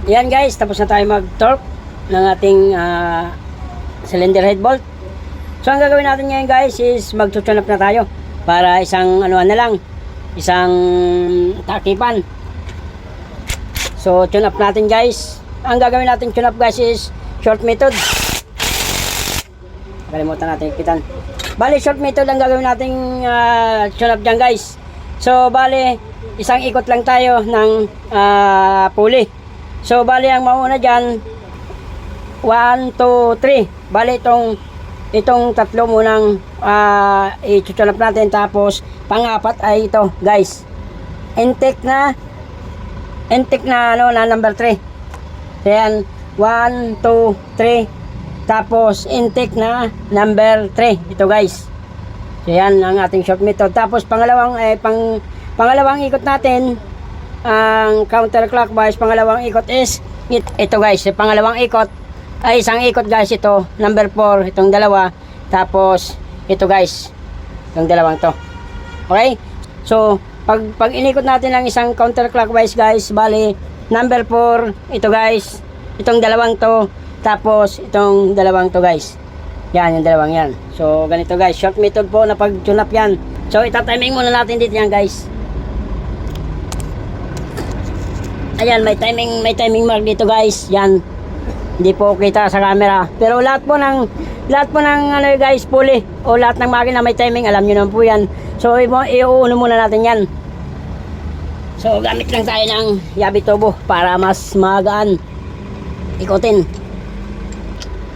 Yan guys, tapos na tayo mag-torque ng ating cylinder head bolt. So ang gagawin natin ngayon guys is mag-tune up na tayo para isang ano na lang, isang takipan. So tune up natin guys. Ang gagawin natin tune up guys is short method. Kalimutan natin ipitan. Bali short method ang gagawin nating tune up dyan guys. So bali isang ikot lang tayo ng pulley. So bali ang mauna dyan 1, 2, 3. Bali itong tatlo munang i-tune up natin. Tapos pang-apat ay ito guys, intake na ano na number 3. Ayan, 1, 2, 3. Tapos intake na number 3. Ito guys. So yan ang ating short method. Tapos pangalawang ikot natin ang counterclockwise. Pangalawang ikot is ito guys. Pangalawang ikot ay isang ikot guys, ito number 4, itong dalawa. Tapos ito guys, itong dalawang to. Okay, so pag inikot natin ang isang counterclockwise guys, bali number 4 ito guys, itong dalawang to, tapos itong dalawang to guys. Yan, yung dalawang yan. So ganito guys, short method po na pag tune up yan. So itatiming muna natin dito yan guys. Ayan, may timing mark dito guys. Yan, hindi po kita sa camera. Pero lahat po ng ano guys, pulley o lahat ng makina may timing, alam niyo naman po yan. So iuuno muna natin yan. So gamit lang tayo ng yabi tubo para mas magaan ikutin.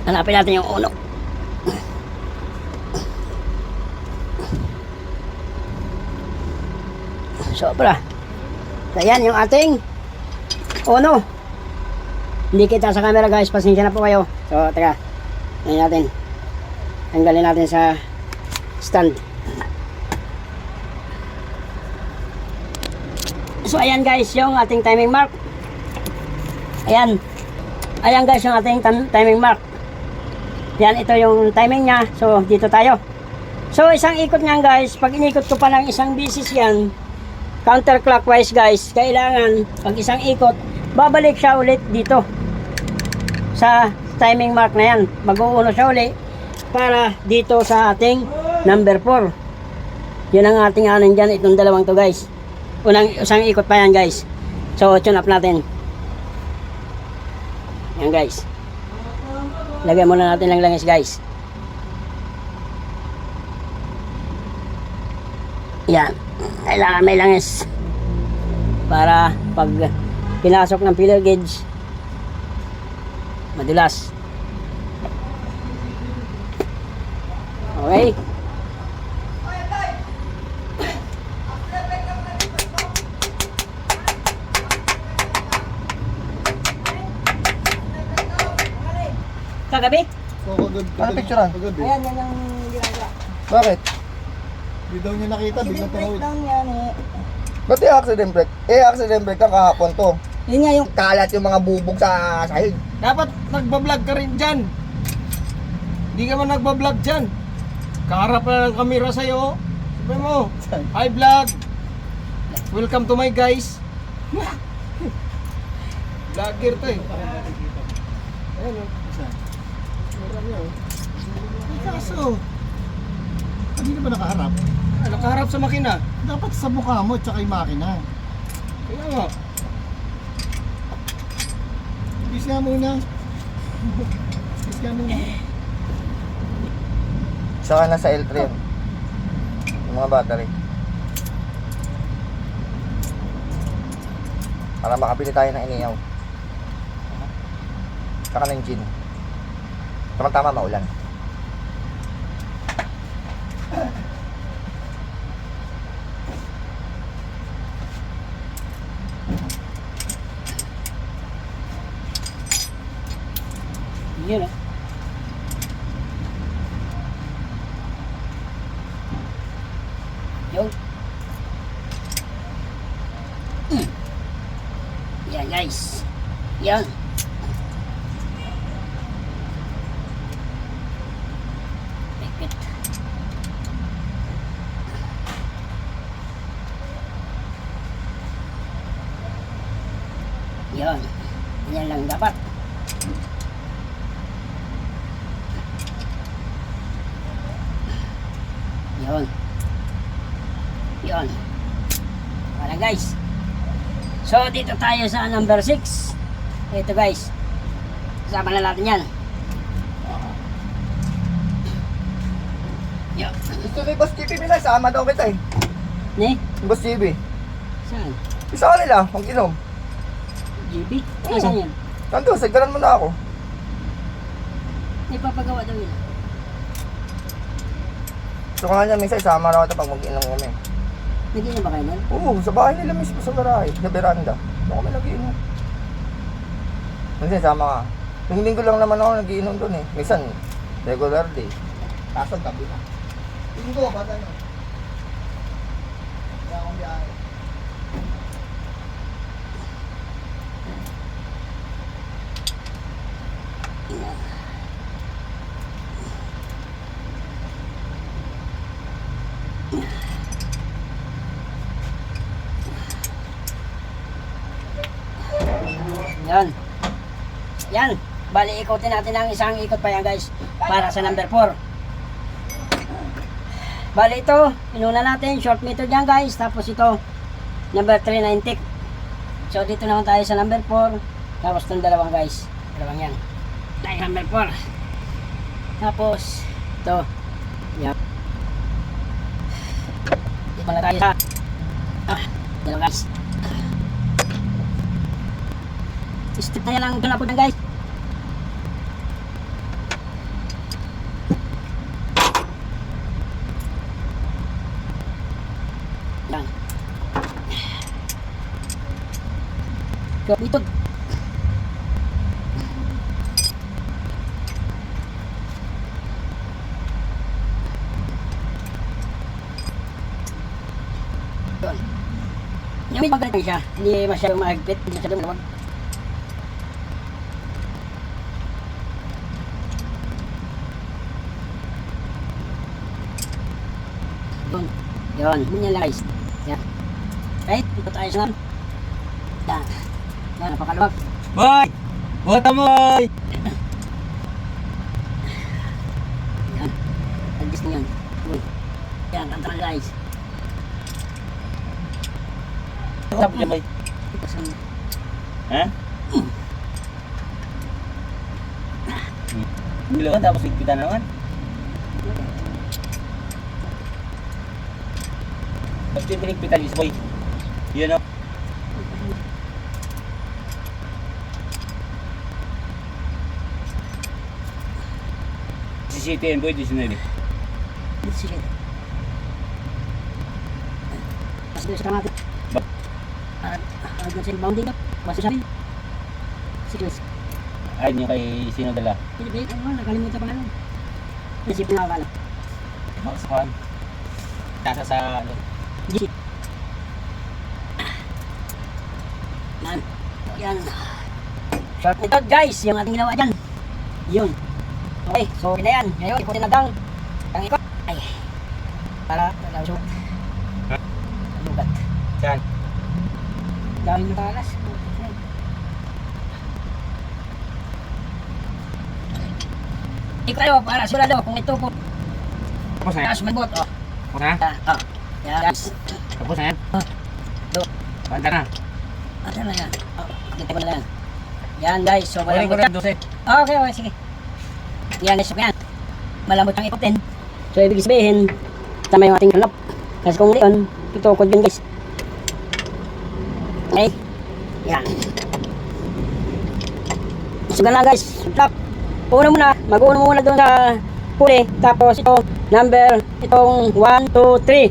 Hanapin natin yung uno. Sobra. So yan yung ating uno. Hindi kita sa camera guys, pasensya na po kayo. So teka, ngayon natin tanggalin natin sa stand. So ayan guys yung ating timing mark. Ayan guys yung ating timing mark. Yan, ito yung timing nya. So dito tayo. So isang ikot nga guys, pag inikot ko pa ng isang bisis yan counterclockwise guys, kailangan pag isang ikot babalik siya ulit dito sa timing mark na yan. Mag-uuno siya ulit para dito sa ating number 4. Yun ang ating anan dyan, itong dalawang to guys. Isang ikot pa yan guys. So tune up natin. Yan guys. Lagay muna natin lang langis guys. Yan. Kailangan may langis para pag pinasok ng filler gauge madulas. Okay. Kagabi? Ano picturean? Ayan, yan yung ginagawa. Bakit? Di daw niya nakita, biglang tumawid. Breakdown yan eh. Ba't yung accident brake? Accident brake lang kahapon to. Yun nga yung Kalat yung mga bubog sa sahig. Dapat nagbablog ka rin dyan. Hindi ka man nagbablog dyan. Kaharap na ng kamera sa'yo. Sabi mo, hi vlog. Welcome to my guys. Vlogger to eh. Ayan o. Meron niya o. Ay kaso. Hindi na ba nakaharap? Nakaharap sa makina. Dapat sa mukha mo at saka yung makina. Kaya nga. Bis nga muna. Bis nga muna. Saka nasa L3 yun. Yung mga battery. Para makabili tayo ng iniyaw. Saka ng engine. Tama maulan. yun oh. Yun. Yan guys. Yan. Pekit. Yan. Yan lang dapat. Yun. Yun. Wala guys. So dito tayo sa number 6. Ito guys. Kasama na natin yan. Yun. Gusto ni Boss JB nila, sama daw kita eh. Ne? Boss JB. Saan? Isa ka nila, mag-inom. GB? Saan yan? Nandun, sagdaran mo na ako. May papagawa daw yun. So nga niya, minsan isama na ako pag mag-inom kami. Nag-inom ba kayo nun? Oo, sa bahay nila mismo sa garahe, sa veranda. Doon kami nag-inom. Minsan sama ka. Yung linggo lang naman ako nag-inom doon eh. Minsan, regular day. Kaso gabi na. Linggo, bata na. Kaya akong biyahe. Yan. Yan. Bali, ikotin natin ang isang ikot pa yan guys. Para sa number 4. Bali ito, inuna natin. Short meter dyan guys. Tapos ito, number 3 na intake. So dito naman tayo sa number 4. Tapos itong dalawang guys. Dalawang yan. Tayo number 4. Tapos, ito. Yan. Dito pala tayo sa dalawa guys. Step na yan ang ganapod ng guys. Yan. Kapitod. Yun. Yung may magalit siya. Hindi masyadong mahagpit. Hindi masyadong malawag. Yun. Yun. Ganyan lang guys. Yan. Right? Ito tayo sa yan. Yan. Napakaluwag. Boy! Bota boy! Yan. Adjust na yan. Uy. Yan. Tantang guys. Tapos yan boy. Ipasang. Ha? Bilawan tapos higpitan na naman. Tapos yung pinigpitan is boy. Yun o. Si City and boy, 19. Sige. Tapos dito sa natin. At doon sa bounding ka. Basta sabi. Sige. Ay, nyo kay sino dala? Hindi, nakalimutan ko na lang. Isipin na akala. Sa kwan. Tasa sa ano. G. Yan. Yan. Short method guys, yung ating ginawa dyan. Yun. Okay, so yun na yan. Ngayon, ikutin na dang. Ang ikot. Ay. Para, sugat. Ha? Sugat. Saan? Dahil yung talas. Ikot tayo para sigurado kung ito po. Tapos na yan? Tapos magbot. Oh. Tapos na? Yan guys. Tapos na yan? Do. Panta na. Ate na yan. Dito ko na yan. Yan guys, so Kunin ko malambot. rin 12. Okay, okay, sige. Yan guys, so yan. Malambot ang ikotin. So ibig sabihin, tama yung ating hanap. Kasi kung hindi yun, tutukod yun guys. Okay. Yan. So ganun lang guys. Stop. Una muna, mag-uuna muna doon sa puli. Tapos ito, number, itong 1, 2, 3.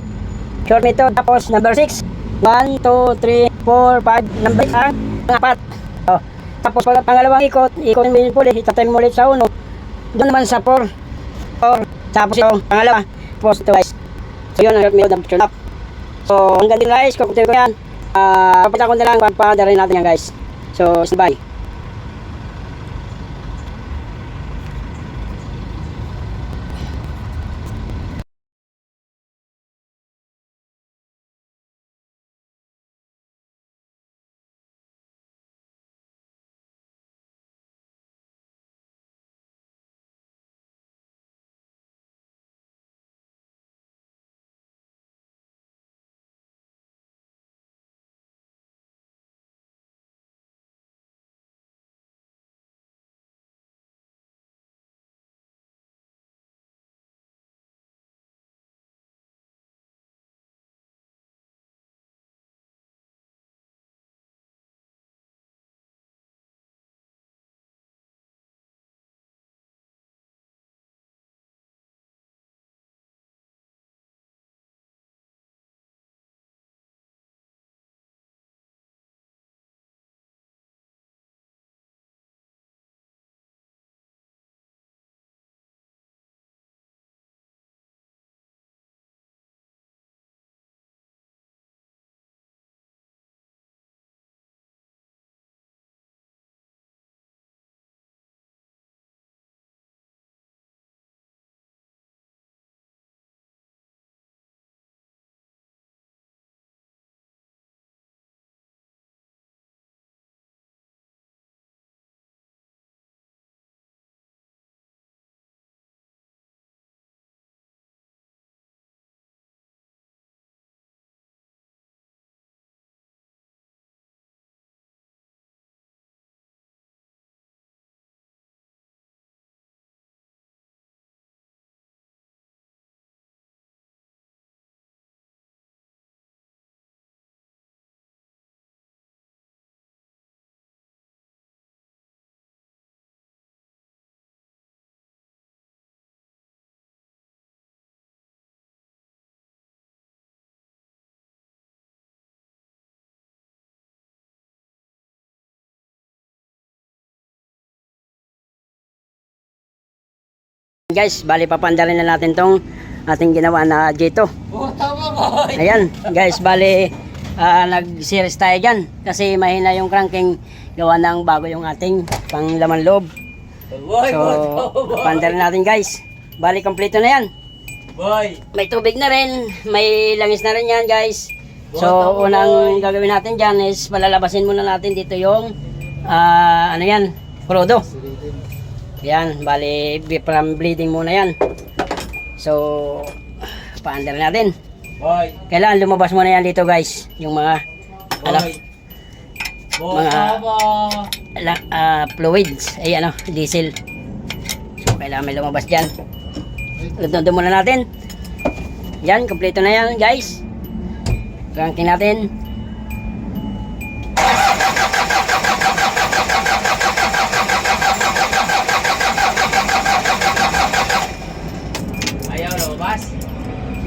Short method. Tapos number 6. 1, 2, 3, 4, 5. Number 6 ang apat. So, tapos pag pangalawang ikot, ikotin mo yung puli. Itatay mo ulit sa 1. Doon naman sa 4. 4. Tapos ito, pangalawa. Tapos ito guys. So yun ang short method ng picture up. So hanggang din guys, kung ko yan. Kapag ako na lang, pagpadarin natin yan guys. So, bye. Guys, bali papandarin na natin tong ating ginawa na J2. Oh, tama boy! Ayan, guys, bali nag-series tayo dyan kasi mahina yung cranking gawa ng bago yung ating panglaman loob. Boy, So, papandarin natin guys. Bali, kompleto na yan. boy! May tubig na rin, may langis na rin yan guys. So, unang gagawin natin dyan is palalabasin muna natin dito yung ano yan, prodo. Yan, bali from bleeding muna yan. So, paandar natin. Boy! Kailangan lumabas muna yan dito guys. Yung mga ano, Boy, Mga- tama! fluids, ay ano, diesel. So, kailangan may lumabas dyan. Lutundo muna natin. Yan, kompleto na yan guys. Cranking natin. Ayaw na babas?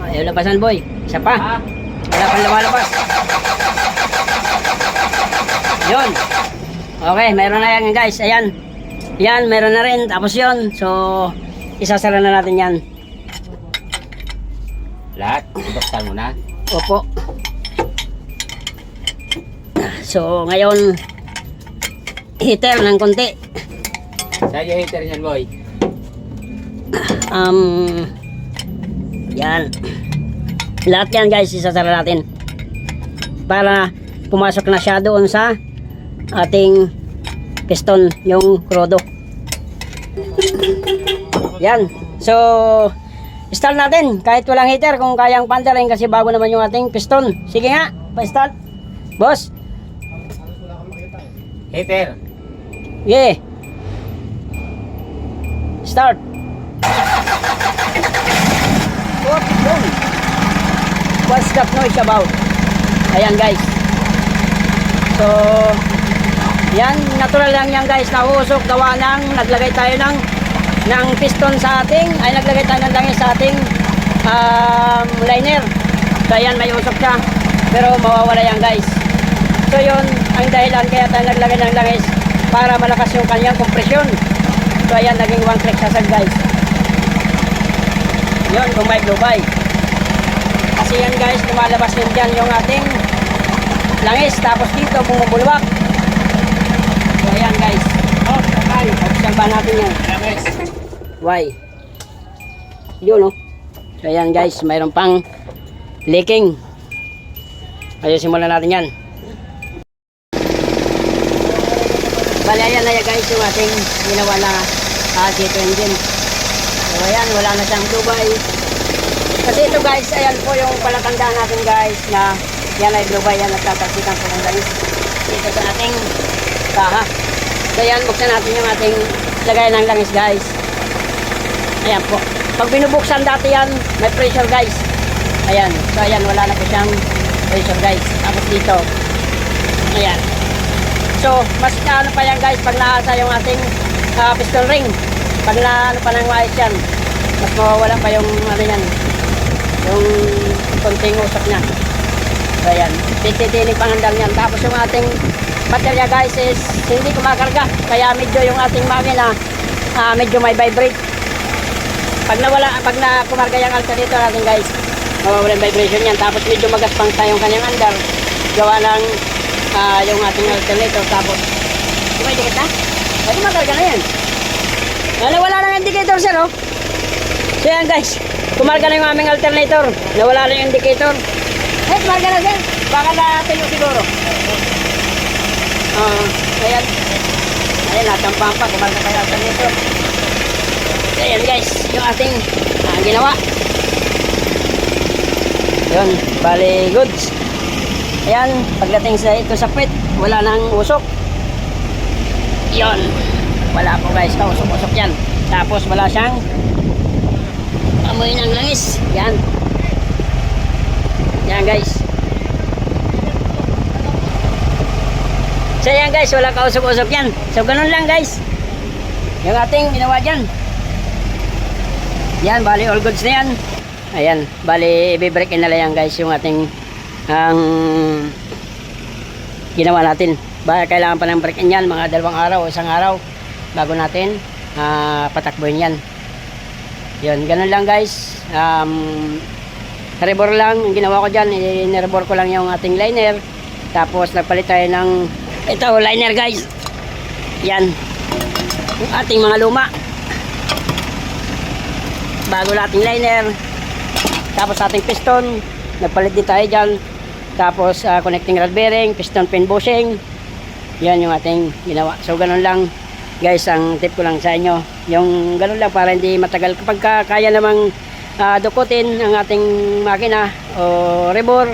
Ayaw labasan boy. Isa pa. Ha? Wala pang lumalabas. Yun. Okay, meron na yan guys. Ayan. Yan, meron na rin. Tapos yun. So, isasara na natin yan. Lahat? Ibuksan mo na? Opo. So, ngayon, heater ng konti. Saan yung heater niyan, boy? Yan. Lahat yan guys, isasara natin. Para pumasok na siya doon sa ating piston, yung krodo. Yan. So, start natin. Kahit walang heater, kung kayang pandarin kasi bago naman yung ating piston. Sige nga, pa-start. Boss. Heater! Yeah. Start. What doon? What's that noise about? Ayan guys. So, yan, natural lang yan guys, nausok gawa ng naglagay tayo ng piston sa ating, ay naglagay tayo ng langis sa ating liner. So ayan, may usok siya, pero mawawala yan guys. So yun, ang dahilan kaya tayo naglagay ng langis para malakas yung kanyang kompresyon. So ayan, naging one click sasag guys. Yun, kung may blow by. Kasi yan guys, lumalabas din dyan yung ating langis. Tapos dito, bumubulwak. So ayan guys. Oh, sakal. Observe ba natin yan? Langis! Why? Yun oh. So ayan guys, mayroon pang leaking. Ayusin muna natin yan. Bali, ayan na yan guys yung ating ginawa na J2 engine. So ayan, wala na siyang Dubai. Kasi ito guys, ayan po yung palatandaan natin guys na yan ay Dubai, yan nagtatalsikan po ng langis dito sa ating kaha. So ayan, buksan natin yung ating lagay ng langis guys. Ayan po. Pag binubuksan dati yan, may pressure guys. Ayan. So ayan, wala na po siyang pressure guys. Tapos dito. Ayan. So, mas ano pa yan guys pag naasa yung ating piston ring. Pag na ano pa ng wires yan, mas mawawala pa yung ano yan, yung konting usok niya. So ayan, titinig pangandang yan. Tapos yung ating baterya guys is hindi kumakarga. Kaya medyo yung ating makina medyo may vibrate. Pag na kumarga yung alternator natin guys, mawawala yung vibration yan. Tapos medyo magaspang tayong kanyang andar. Gawa ng yung ating alternator. Tapos may dikit na? Ay, kumakarga na yan. Wala na yung indicator sir oh. So yan guys, kumarga na yung aming alternator. Nawala na yung indicator. Eh, kumarga na sir. Baka natilo siguro. Ayan. Ayan, natampang pa. Kumarga pa yung alternator. So ayan guys, yung ating ginawa. Yun, bali goods. Ayan, pagdating sa ito sa pit, wala nang usok. Yun. Wala po guys, kausok-usok yan. Tapos wala siyang amoy ng langis. Yan. Yan guys. So yan guys, wala kausok-usok yan. So ganun lang guys. Yung ating ginawa dyan. Yan, bali all goods na yan. Ayan, bali i-break in na lang yan guys yung ating ginawa natin. Baka kailangan pa ng break in yan, mga 2 araw o 1 araw bago natin patakbuhin yan. Yun, ganun lang guys. Rebor lang, ang ginawa ko dyan, i-rebor ko lang yung ating liner. Tapos nagpalit tayo ng ito, liner guys. Yan, yung ating mga luma. Bago nating liner. Tapos ating piston, nagpalit din tayo dyan. Tapos connecting rod bearing, piston pin bushing. Yan yung ating ginawa. So ganun lang guys, ang tip ko lang sa inyo. Yung ganun lang para hindi matagal. Kapag kaya namang dukutin ang ating makina o rebor,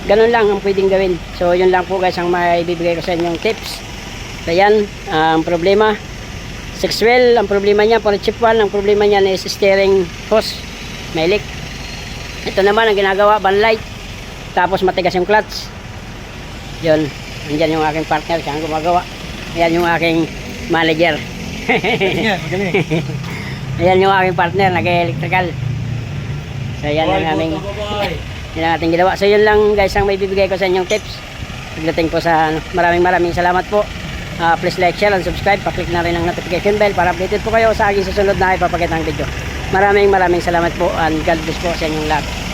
ganun lang ang pwedeng gawin. So yun lang po guys ang maibibigay ko sa inyong tips. So yan, ang problema 6 well, ang problema niya for chip 1, ang problema niya is steering hose, may leak. Ito naman ang ginagawa, van light, tapos matigas yung clutch. Yun, andyan yung aking partner, siya ang gumagawa. Ayan yung aking manager. Magaling. Ayan yung aking partner, nag-electrical. So yan ang aming yan ang ating ginawa. So yun lang guys ang may bibigay ko sa inyong tips pagdating po sa maraming salamat po. Please like, share, and subscribe. Pa-click na rin ang notification bell para updated po kayo sa aking susunod na ipapakitang video. Maraming salamat po and God bless po sa inyong lahat.